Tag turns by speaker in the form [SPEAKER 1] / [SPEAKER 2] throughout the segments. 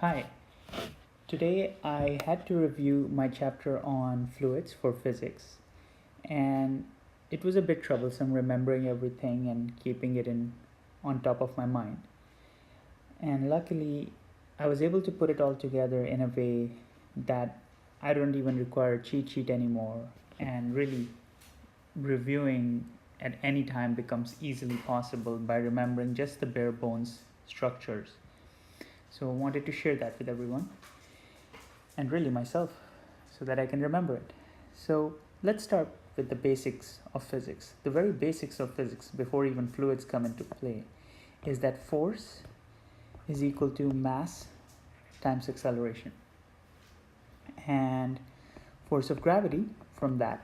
[SPEAKER 1] Hi, today I had to review my chapter on fluids for physics, and it was a bit troublesome remembering everything and keeping it in on top of my mind. And luckily, I was able to put it all together in a way that I don't even require a cheat sheet anymore, and really reviewing at any time becomes easily possible by remembering just the bare bones structures. So I wanted to share that with everyone and really myself so that I can remember it. So let's start with the basics of physics. The very basics of physics, before even fluids come into play, is that force is equal to mass times acceleration. And force of gravity, from that,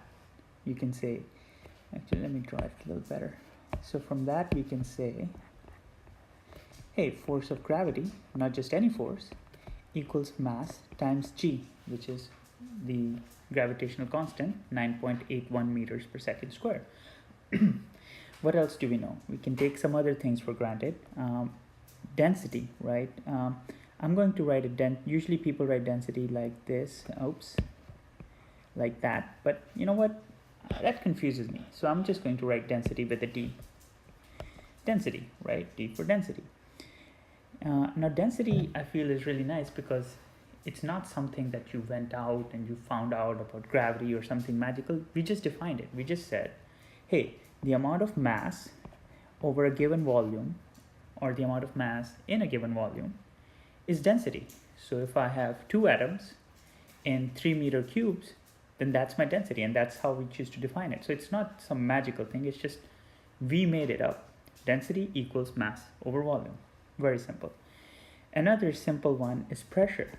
[SPEAKER 1] you can say, actually, let me draw it a little better. So from that, we can say, hey, force of gravity, not just any force, equals mass times g, which is the gravitational constant, 9.81 meters per second squared. What else do we know? We can take some other things for granted. Density, right? I'm going to write usually people write density like this, like that, but you know what? That confuses me. So I'm just going to write density with a D. Density, right? D for density. Now density I feel is really nice because it's not something that you went out and you found out about gravity or something magical. We just defined it. We just said, hey, the amount of mass over a given volume or the amount of mass in a given volume is density. So if I have two atoms in 3-meter cubes, then that's my density, and that's how we choose to define it. So it's not some magical thing, it's just we made it up. Density equals mass over volume. Very simple. Another simple one is pressure.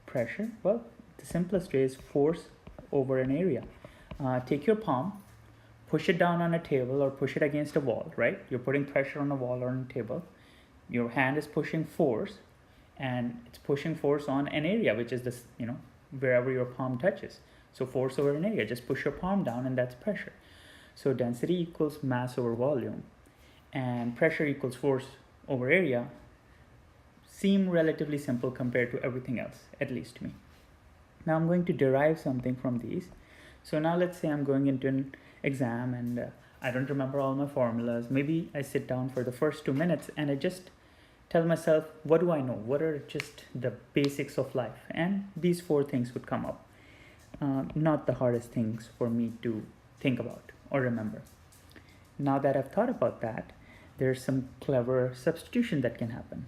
[SPEAKER 1] Pressure, well, the simplest way is force over an area. Take your palm, push it down on a table or push it against a wall, right? You're putting pressure on a wall or on a table. Your hand is pushing force, and it's pushing force on an area, which is this, wherever your palm touches. So force over an area, just push your palm down and that's pressure. So density equals mass over volume, and pressure equals force over area seem relatively simple compared to everything else, at least to me. Now I'm going to derive something from these. So now let's say I'm going into an exam and I don't remember all my formulas. Maybe I sit down for the first 2 minutes and I just tell myself, what do I know? What are just the basics of life? And these 4 things would come up. Not the hardest things for me to think about or remember. Now that I've thought about that, there's some clever substitution that can happen.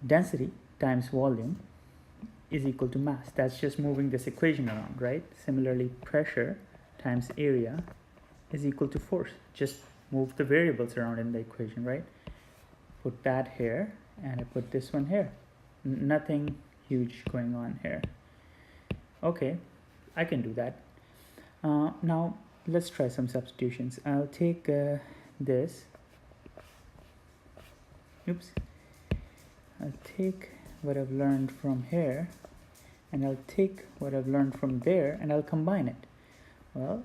[SPEAKER 1] Density times volume is equal to mass. That's just moving this equation around, right? Similarly, pressure times area is equal to force. Just move the variables around in the equation, right? Put that here and I put this one here. Nothing huge going on here. Okay, I can do that. Now let's try some substitutions. I'll take this. I'll take what I've learned from here and I'll take what I've learned from there and I'll combine it. Well,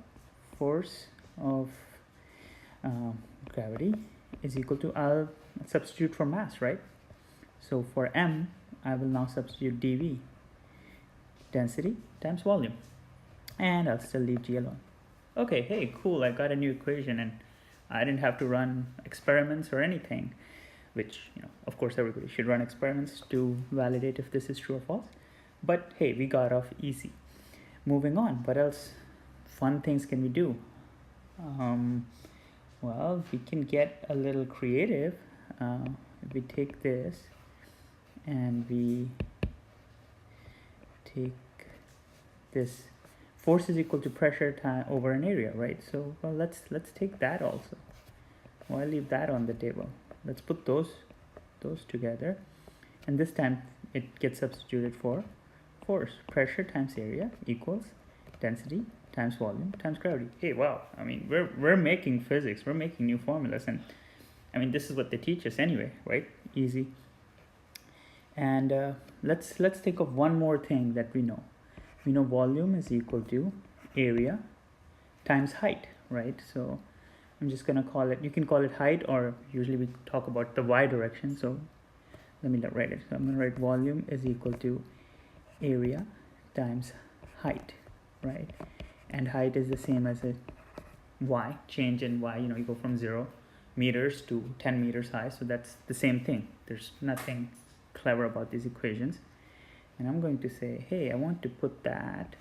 [SPEAKER 1] force of gravity is equal to, I'll substitute for mass, right? So for m, I will now substitute dV, density times volume, and I'll still leave g alone. Okay, hey, cool, I got a new equation and I didn't have to run experiments or anything, which, of course everybody should run experiments to validate if this is true or false. But hey, we got off easy. Moving on, what else fun things can we do? Well, we can get a little creative. If we take this and we take this, force is equal to pressure over an area, right? So well, let's take that also. Why leave that on the table? Let's put those together, and this time it gets substituted for force. Pressure times area equals density times volume times gravity. Hey, wow, I mean, we're making physics, we're making new formulas, and I mean, this is what they teach us anyway, right? Easy. And let's think of one more thing that we know. We know volume is equal to area times height, right? So I'm just gonna call it, you can call it height, or usually we talk about the y direction. So let me write it. So I'm going to write volume is equal to area times height, right? And height is the same as a y, change in y, you go from 0 meters to 10 meters high, so that's the same thing. There's nothing clever about these equations. And I'm going to say, hey, I want to put that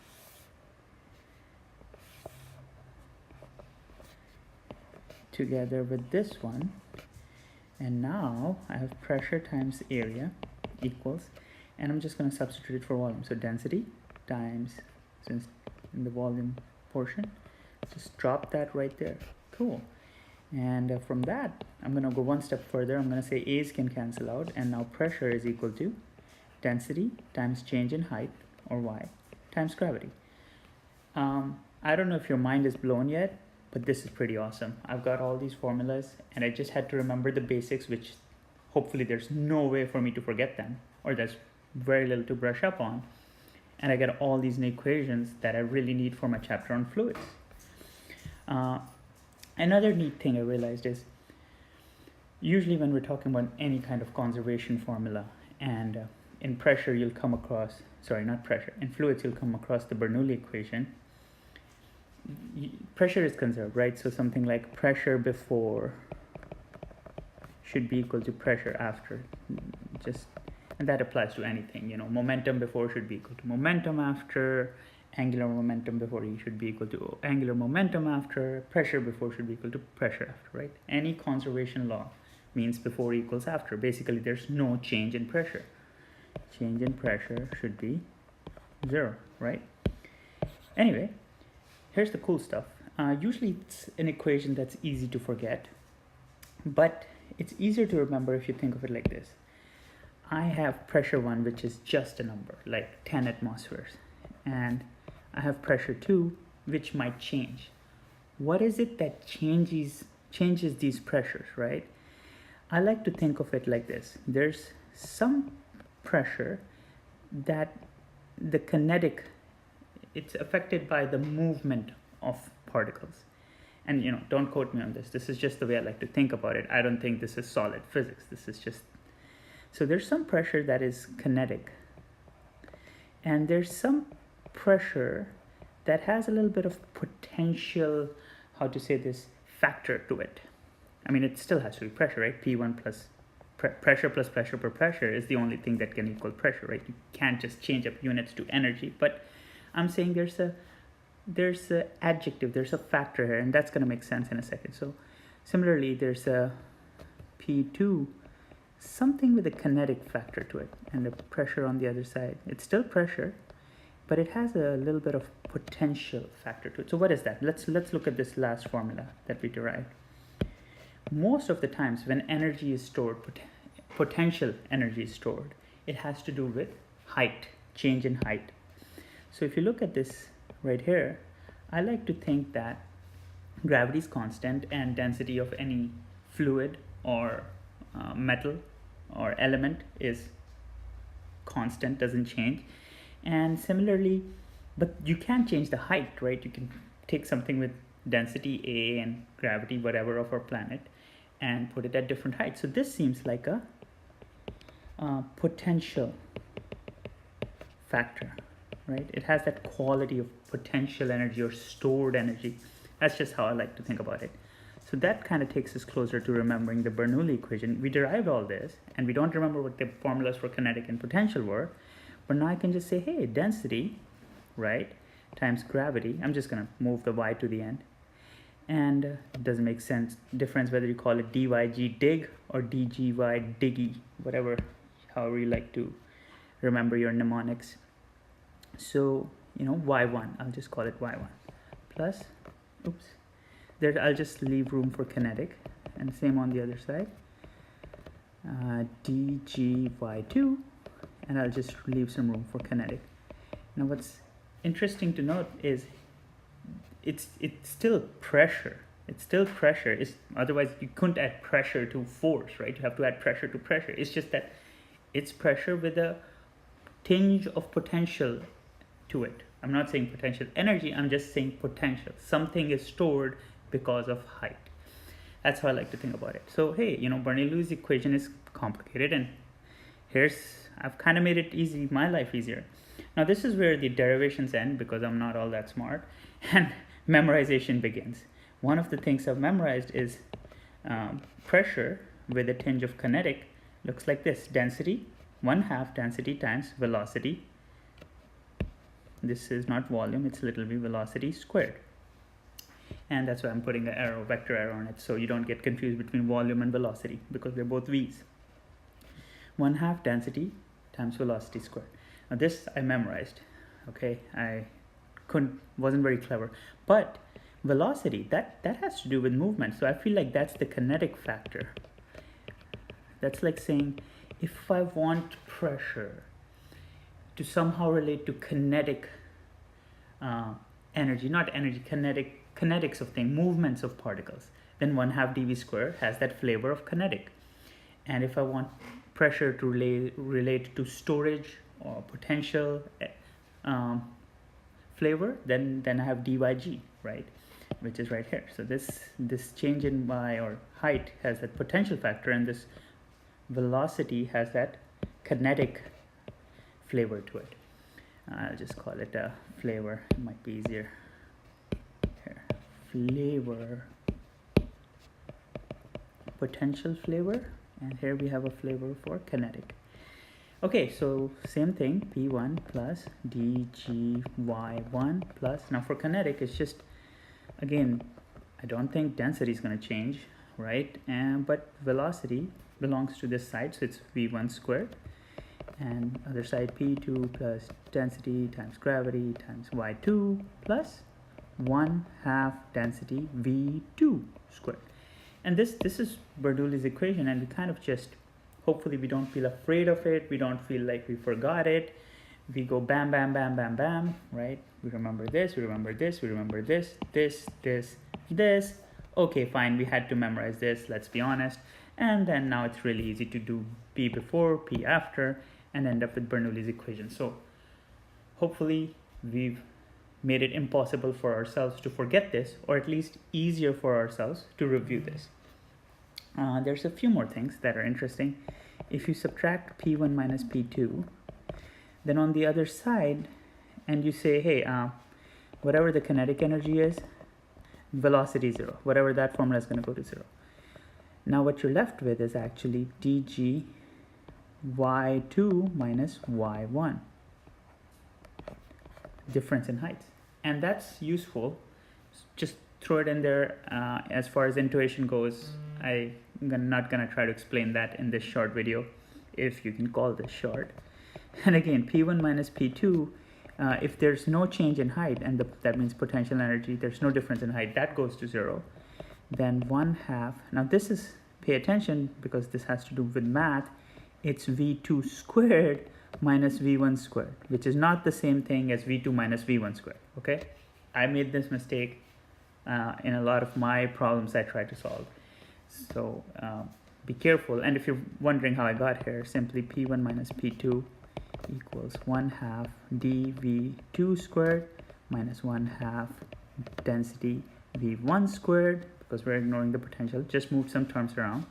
[SPEAKER 1] together with this one, and now I have pressure times area equals, and I'm just going to substitute it for volume. So density times, since in the volume portion, just drop that right there. Cool. And from that, I'm going to go one step further. I'm going to say A's can cancel out, and now pressure is equal to density times change in height, or y, times gravity. I don't know if your mind is blown yet, but this is pretty awesome. I've got all these formulas, and I just had to remember the basics, which hopefully there's no way for me to forget them, or there's very little to brush up on. And I get all these equations that I really need for my chapter on fluids. Another neat thing I realized is, usually when we're talking about any kind of conservation formula, and in pressure you'll come across, in fluids you'll come across the Bernoullis equation. Pressure is conserved, right? So something like pressure before should be equal to pressure after, and that applies to anything, momentum before should be equal to momentum after, angular momentum before should be equal to angular momentum after, pressure before should be equal to pressure after, right? Any conservation law means before equals after. Basically, there's no change in pressure. Change in pressure should be 0, right? Anyway, here's the cool stuff. Usually it's an equation that's easy to forget, but it's easier to remember if you think of it like this. I have pressure 1, which is just a number, like 10 atmospheres, and I have pressure 2, which might change. What is it that changes these pressures, right? I like to think of it like this. There's some pressure that the kinetic, it's affected by the movement of particles. And don't quote me on this. This is just the way I like to think about it. I don't think this is solid physics. This is just, so there's some pressure that is kinetic, and there's some pressure that has a little bit of potential, factor to it. I mean, it still has to be pressure, right? P1 plus pressure plus pressure per pressure is the only thing that can equal pressure, right? You can't just change up units to energy, but I'm saying there's a adjective, there's a factor here, and that's going to make sense in a second. So similarly, there's a P2, something with a kinetic factor to it, and the pressure on the other side. It's still pressure, but it has a little bit of potential factor to it. So what is that? Let's look at this last formula that we derived. Most of the times when energy is stored, potential energy is stored, it has to do with height, change in height. So if you look at this right here, I like to think that gravity is constant and density of any fluid or metal or element is constant, doesn't change. And similarly, but you can't change the height, right? You can take something with density A and gravity, whatever, of our planet, and put it at different heights. So this seems like a potential factor, right? It has that quality of potential energy or stored energy. That's just how I like to think about it. So that kind of takes us closer to remembering the Bernoullis equation. We derived all this, and we don't remember what the formulas for kinetic and potential were, but now I can just say, hey, density, right, times gravity. I'm just going to move the y to the end. And it doesn't make difference whether you call it dyg dig or dgy diggy, however you like to remember your mnemonics. So, y1, I'll just call it y1 plus, I'll just leave room for kinetic, and same on the other side, dgy2, and I'll just leave some room for kinetic. Now what's interesting to note is it's still pressure. It's still pressure. Otherwise you couldn't add pressure to force, right? You have to add pressure to pressure. It's just that it's pressure with a tinge of potential to it. I'm not saying potential energy, I'm just saying potential. Something is stored because of height. That's how I like to think about it. So hey, Bernoullis equation is complicated, and I've kind of made it easy, my life easier. Now this is where the derivations end because I'm not all that smart, and memorization begins. One of the things I've memorized is pressure with a tinge of kinetic looks like this: density, 1/2 density times velocity. This is not volume, it's little v, velocity squared. And that's why I'm putting an arrow, vector arrow on it, so you don't get confused between volume and velocity because they're both v's. 1/2 density times velocity squared. Now this I memorized, okay? I wasn't very clever, but velocity, that has to do with movement, so I feel like that's the kinetic factor. That's like saying, if I want pressure to somehow relate to kinetic energy, not energy, kinetics of things, movements of particles, then 1/2 dv squared has that flavor of kinetic. And if I want pressure to relate to storage or potential flavor, then I have dyg, right, which is right here. So this change in y or height has that potential factor, and this velocity has that kinetic flavor to it. I'll just call it a flavor, it might be easier here. Flavor, potential flavor, and here we have a flavor for kinetic. Okay, so same thing, P1 plus dgy1 plus, now for kinetic it's just, again, I don't think density is going to change, right? But velocity belongs to this side, so it's v1 squared, and other side P2 plus density times gravity times y2 plus 1/2 density v2 squared. And this is Bernoullis equation, and we kind of just, hopefully we don't feel afraid of it, we don't feel like we forgot it, we go bam, bam, bam, bam, bam, right? We remember this, we remember this, we remember this, this. Okay, fine, we had to memorize this, let's be honest. And then now it's really easy to do P before, P after, and end up with Bernoullis equation. So hopefully we've made it impossible for ourselves to forget this, or at least easier for ourselves to review this. There's a few more things that are interesting. If you subtract P1 minus P2, then on the other side, and you say, hey, whatever the kinetic energy is, velocity 0, whatever that formula is going to go to 0. Now what you're left with is actually dg y2 minus y1, difference in heights. And that's useful. Just throw it in there. As far as intuition goes, I'm not going to try to explain that in this short video, if you can call this short. And again, P1 minus P2, if there's no change in height, and that means potential energy, there's no difference in height, that goes to 0. Then 1/2, now this is, pay attention because this has to do with math, it's v2 squared minus v1 squared, which is not the same thing as v2 minus v1 squared, okay? I made this mistake in a lot of my problems I try to solve. So be careful, and if you're wondering how I got here, simply P1 minus P2 equals 1/2 dv2 squared minus 1/2 density v1 squared, because we're ignoring the potential, just move some terms around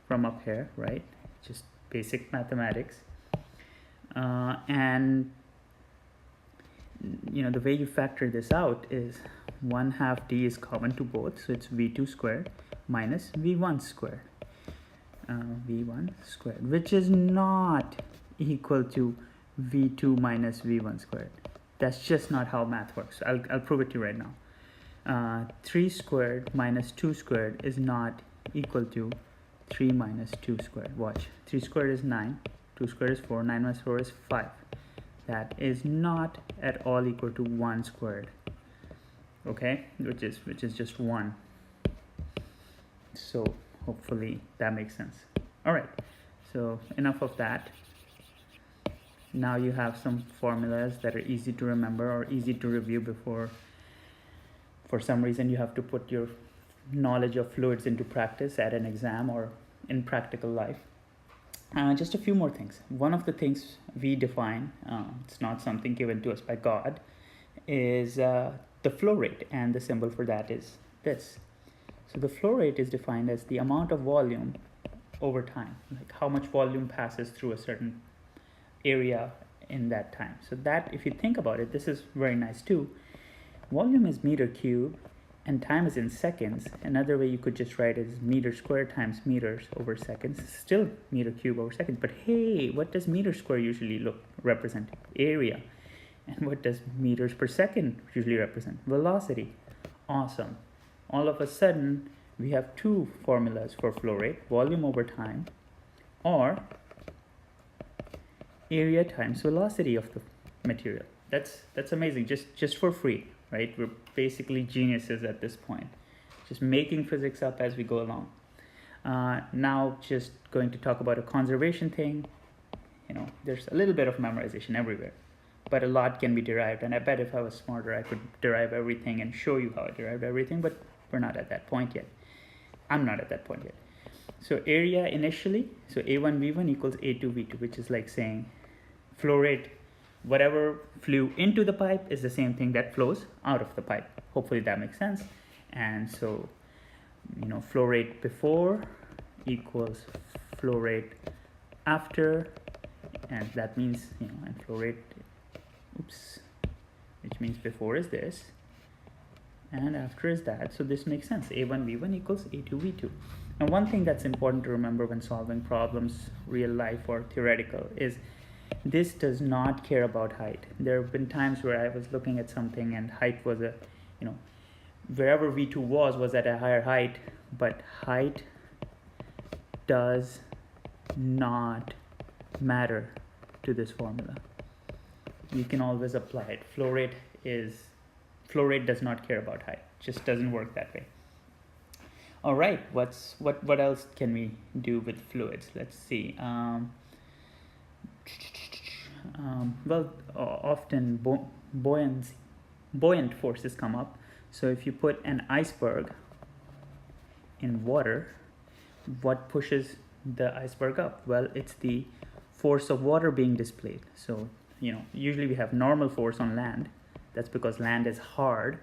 [SPEAKER 1] from up here, right? Just basic mathematics. And you know, the way you factor this out is 1/2 d is common to both, so it's v2 squared minus v1 squared, v1 squared, which is not equal to v2 minus v1 squared. That's just not how math works. I'll prove it to you right now. 3 squared minus 2 squared is not equal to 3 minus 2 squared. Watch, 3 squared is 9, 2 squared is 4, 9 minus 4 is 5. That is not at all equal to 1 squared, okay, which is just 1. So hopefully that makes sense. All right, so enough of that. Now you have some formulas that are easy to remember or easy to review before, for some reason, you have to put your knowledge of fluids into practice at an exam or in practical life. Just a few more things. One of the things we define, it's not something given to us by God, is the flow rate, and the symbol for that is this. So the flow rate is defined as the amount of volume over time, like how much volume passes through a certain area in that time. So that, if you think about it, this is very nice too. Volume is meter cube and time is in seconds. Another way you could just write it is meter squared times meters over seconds. Still meter cube over seconds, but hey, what does meter square usually represent? Area. And what does meters per second usually represent? Velocity. Awesome. All of a sudden, we have two formulas for flow rate: volume over time, or area times velocity of the material. That's amazing, just for free, right? We're basically geniuses at this point, just making physics up as we go along. Now just going to talk about a conservation thing. There's a little bit of memorization everywhere, but a lot can be derived, and I bet if I was smarter I could derive everything and show you how I derived everything, but we're not at that point yet. I'm not at that point yet. So area initially, so A1V1 equals A2V2, which is like saying flow rate, whatever flew into the pipe is the same thing that flows out of the pipe. Hopefully that makes sense. And so, flow rate before equals flow rate after, and that means, and flow rate, which means before is this, and after is that. So this makes sense. A1V1 equals A2V2. And one thing that's important to remember when solving problems, real life or theoretical, is this does not care about height. There have been times where I was looking at something and height was wherever V2 was at a higher height, but height does not matter to this formula. You can always apply it. Flow rate does not care about height. Just doesn't work that way. All right, what else can we do with fluids? Let's see. Often buoyant forces come up. So if you put an iceberg in water, what pushes the iceberg up? Well, it's the force of water being displaced. So usually we have normal force on land. That's because land is hard,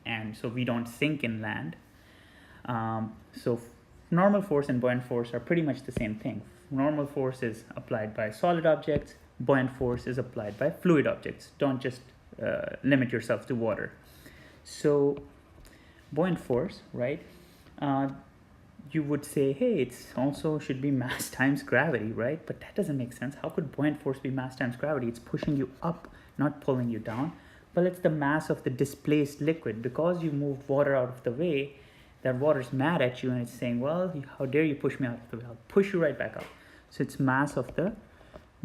[SPEAKER 1] and so we don't sink in land. So normal force and buoyant force are pretty much the same thing. Normal force is applied by solid objects. Buoyant force is applied by fluid objects. Don't just limit yourself to water. So buoyant force, right? You would say, hey, it's also should be mass times gravity, right? But that doesn't make sense. How could buoyant force be mass times gravity? It's pushing you up, not pulling you down. Well, it's the mass of the displaced liquid. Because you moved water out of the way, that water's mad at you and it's saying, well, how dare you push me out of the way? I'll push you right back up. So it's mass of the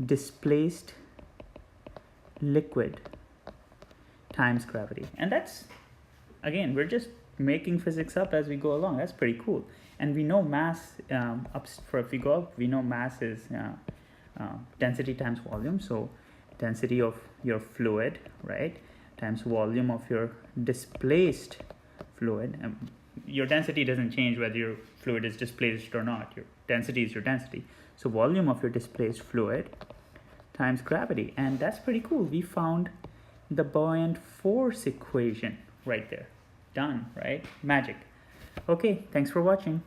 [SPEAKER 1] displaced liquid times gravity. And that's, again, we're just making physics up as we go along. That's pretty cool. And we know mass, if we go up, we know mass is density times volume. So density of your fluid, right, times volume of your displaced fluid. Your density doesn't change whether your fluid is displaced or not. Your density is your density. So volume of your displaced fluid times gravity. And that's pretty cool. We found the buoyant force equation right there. Done, right? Magic. Okay, thanks for watching.